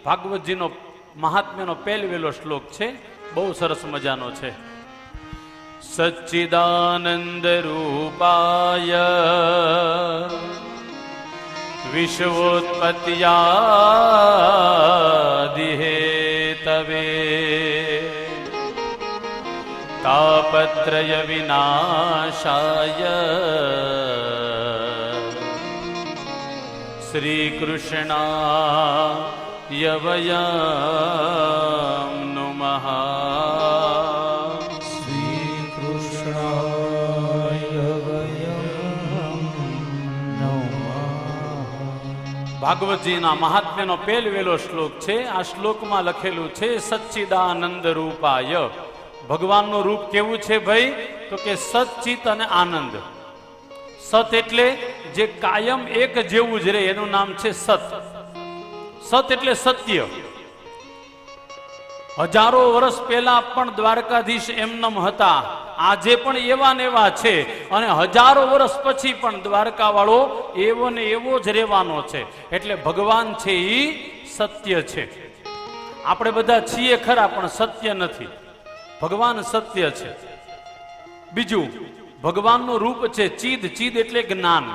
ભાગવતજીનો મહાત્મ્યનો પહેલવેલો શ્લોક છે, બહુ સરસ મજાનો છે. સચ્ચિદાનંદ રૂપાય વિશ્વોત્પત્યાદિ હેતવે તાપત્રય વિનાશાય શ્રી કૃષ્ણાય વયમ નમઃ. શ્રી કૃષ્ણાય વયમ નમઃ. ભાગવતજીના મહાત્મ્યનો પહેલવેલો શ્લોક છે. આ શ્લોકમાં લખેલું છે સચ્ચિદાનંદ રૂપાય. ભગવાનનું રૂપ કેવું છે ભાઈ? તો કે સચ્ચિત અને આનંદ. સત એટલે જે કાયમ એક જેવું જ રહે એનું નામ છે સત. સત એટલે સત્ય. હજારો વર્ષ પહેલા પણ દ્વારકાધીશ એમનેમ હતા, આજે પણ એવા ને એવા છે, અને હજારો વર્ષ પછી પણ દ્વારકા વાળો એવો ને એવો જ રહેવાનો છે. એટલે ભગવાન છે એ સત્ય છે. આપણે બધા છીએ ખરા પણ સત્ય નથી. ભગવાન સત્ય છે. બીજું, ભગવાનનું રૂપ છે ચિદ. ચિદ એટલે જ્ઞાન.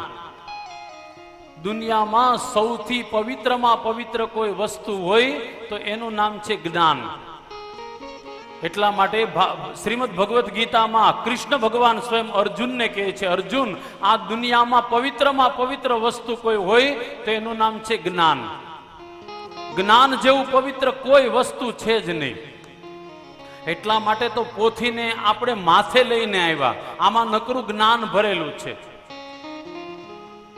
દુનિયામાં સૌથી પવિત્રમાં પવિત્ર કોઈ વસ્તુ હોય તો એનું નામ છે જ્ઞાન. એટલા માટે શ્રીમદ ભગવદ્ ગીતામાં કૃષ્ણ ભગવાન સ્વયં અર્જુનને કહે છે, અર્જુન, આ દુનિયામાં પવિત્રમાં પવિત્ર વસ્તુ કોઈ હોય તો એનું નામ છે જ્ઞાન. જ્ઞાન જેવું પવિત્ર કોઈ વસ્તુ છે જ નહીં. એટલા માટે તો પોથીને આપણે માથે લઈને આવ્યા. આમાં નકરું જ્ઞાન ભરેલું છે.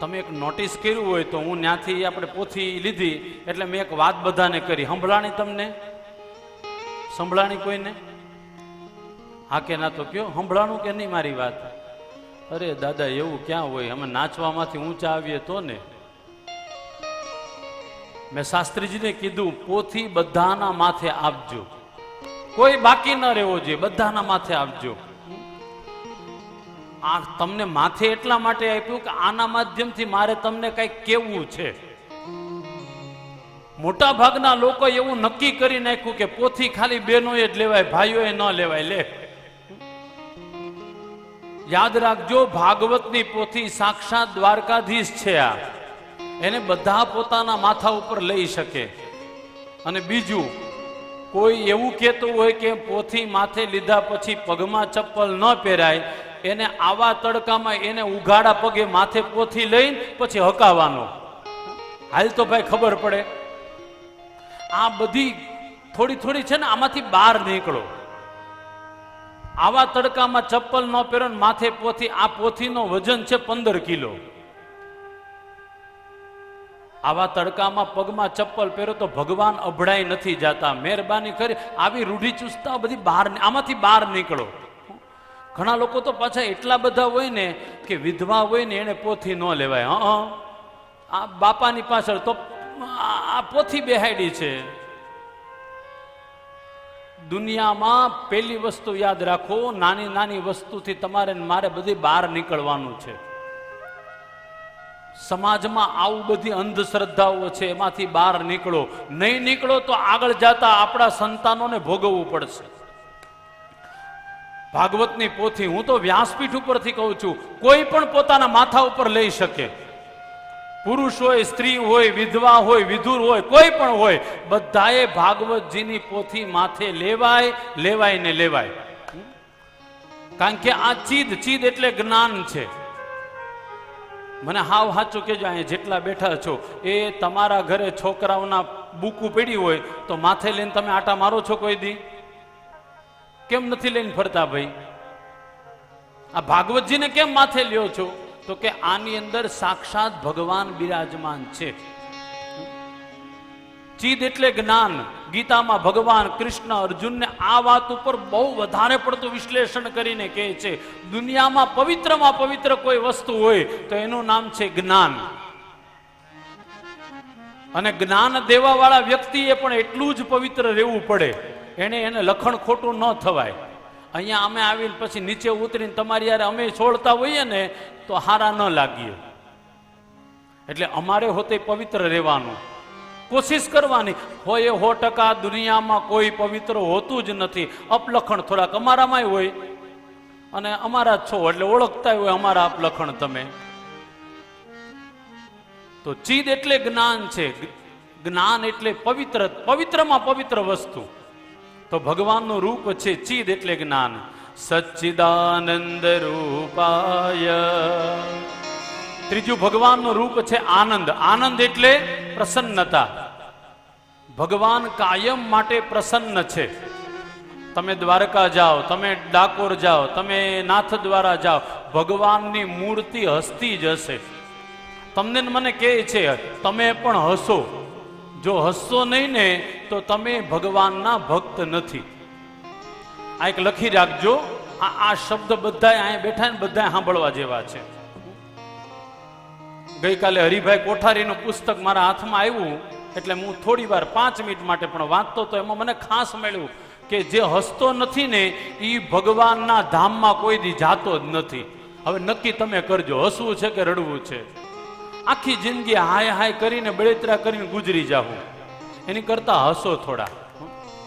તમે એક નોટિસ કર્યું હોય તો હું ત્યાંથી આપણે પોથી લીધી એટલે મેં એક વાત બધાને કરી. સંભળાણી તમને? સંભળાણી કોઈને? હા કે ના તો કયો, સંભળાણું કે નહીં મારી વાત? અરે દાદા એવું ક્યાં હોય, અમે નાચવામાંથી ઊંચા આવીએ તો ને. મેં શાસ્ત્રીજીને કીધું પોથી બધાના માથે આપજો, કોઈ બાકી ન રહેવો જોઈએ, બધાના માથે આપજો. આ તમને માથે એટલા માટે આપ્યું કે આના માધ્યમથી મારે તમને કંઈક કેવું છે. મોટા ભાગના લોકો એવું નક્કી કરી નાખ્યું કે પોથી ખાલી બહેનોએ જ લેવાય, ભાઈઓએ ન લેવાય. લે, યાદ રાખજો, ભાગવતની પોથી સાક્ષાત દ્વારકાધીશ છે. આ એને બધા પોતાના માથા ઉપર લઈ શકે. અને બીજું, કોઈ એવું કહેતું હોય કે પોથી માથે લીધા પછી પગમાં ચપ્પલ ન પહેરાય, એને આવા તડકામાં એને ઉઘાડા પગે માથે પોથી લઈને પછી હકાવાનો. હાલ તો ભાઈ ખબર પડે. આ બધી થોડી થોડી છે ને, આમાંથી બહાર નીકળો. આવા તડકામાં ચપ્પલ ન પહેરો ને માથે પોથી. આ પોથીનો વજન છે 15 કિલો. આવા તડકામાં પગમાં ચપ્પલ પહેરો તો ભગવાન અભડાઈ નથી જાતા. મહેરબાની કરી આવી રૂઢિચુસ્તતા બધી બહાર, આમાંથી બહાર નીકળો. ઘણા લોકો તો પાછા એટલા બધા હોય ને કે વિધવા હોય ને એને પોથી ન લેવાય. આ બાપાની પાછળ તો આ પોથી બેહાડી છે. દુનિયામાં પેલી વસ્તુ યાદ રાખો, નાની નાની વસ્તુથી તમારે મારે બધી બહાર નીકળવાનું છે. સમાજમાં આવું બધી અંધશ્રદ્ધાઓ છે, એમાંથી બહાર નીકળો. નહીં નીકળો તો આગળ જતા આપણા સંતાનોને ભોગવવું પડશે. ભાગવતની પોથી હું તો વ્યાસપીઠ ઉપરથી કહું છું, કોઈ પણ પોતાના માથા ઉપર લઈ શકે. પુરુષ હોય, સ્ત્રી હોય, વિધવા હોય, વિધુર હોય, કોઈ પણ હોય, બધાએ ભાગવતજીની પોથી માથે લેવાય, લેવાય ને લેવાય. કારણ કે આ ચીદ, ચીદ એટલે જ્ઞાન છે. મને હાવ સાચું કહેજો, અહીંયા જેટલા બેઠા છો એ તમારા ઘરે છોકરાઓના બુકું પડી હોય તો માથે લઈને તમે આટા મારો છો કોઈ દી? કેમ નથી લઈને ફરતા ભાઈ? આ ભાગવતજીને કેમ માથે લ્યો છો? તો કે આની અંદર સાક્ષાત ભગવાન બિરાજમાન છે. ચીદ એટલે જ્ઞાન. ગીતામાં ભગવાન કૃષ્ણ અર્જુનને આ વાત ઉપર બહુ વધારે પડતું વિશ્લેષણ કરીને કહે છે, દુનિયામાં પવિત્રમાં પવિત્ર કોઈ વસ્તુ હોય તો એનું નામ છે જ્ઞાન. અને જ્ઞાન દેવા વાળા વ્યક્તિએ પણ એટલું જ પવિત્ર રહેવું પડે. એને લખણ ખોટું ન થવાય. અહીંયા અમે આવીને પછી નીચે ઉતરીને તમારી યારે અમે છોડતા હોઈએ ને તો હારા ન લાગીએ. એટલે અમારે હોતે પવિત્ર રહેવાનું. કોશિશ કરવાની. હોય એ 100% દુનિયામાં કોઈ પવિત્ર હોતું જ નથી. અપલખણ થોડાક અમારામાંય હોય અને અમારા જ છો એટલે ઓળખતા હોય અમારા અપલખણ તમે. તો ચિદ એટલે જ્ઞાન છે. જ્ઞાન એટલે પવિત્ર, પવિત્રમાં પવિત્ર વસ્તુ. તો ભગવાનનું રૂપ છે ચિદ એટલે જ્ઞાન. સચ્ચિદાનંદ રૂપાય. ત્રીજું ભગવાનનું રૂપ છે આનંદ. આનંદ એટલે પ્રસન્નતા. ભગવાન કાયમ માટે પ્રસન્ન છે. તમે દ્વારકા જાઓ, તમે ડાકોર જાઓ, તમે નાથ દ્વારા જાઓ, ભગવાનની મૂર્તિ હસતી જ હશે. તમને મને કહે છે તમે પણ હસો. જો હસશો નહીં ને તો તમે ભગવાનના ભક્ત નથી. આ એક લખી રાખજો. આ શબ્દ બધાય અહીંયા બેઠા ને બધાય સાંભળવા જેવા છે. ગઈકાલે હરિભાઈ કોઠારીનું પુસ્તક મારા હાથમાં આવ્યું એટલે હું થોડી વાર 5 મિનિટ માટે પણ વાંચતો તો એમાં મને ખાસ મળ્યું કે જે હસતો નથી ને એ ભગવાનના ધામમાં કોઈ દી જાતો જ નથી. હવે નક્કી તમે કરજો હસવું છે કે રડવું છે. આખી જિંદગી હાય હાય કરીને બળેતરા કરીને ગુજરી જાવ એની કરતા હસો થોડા.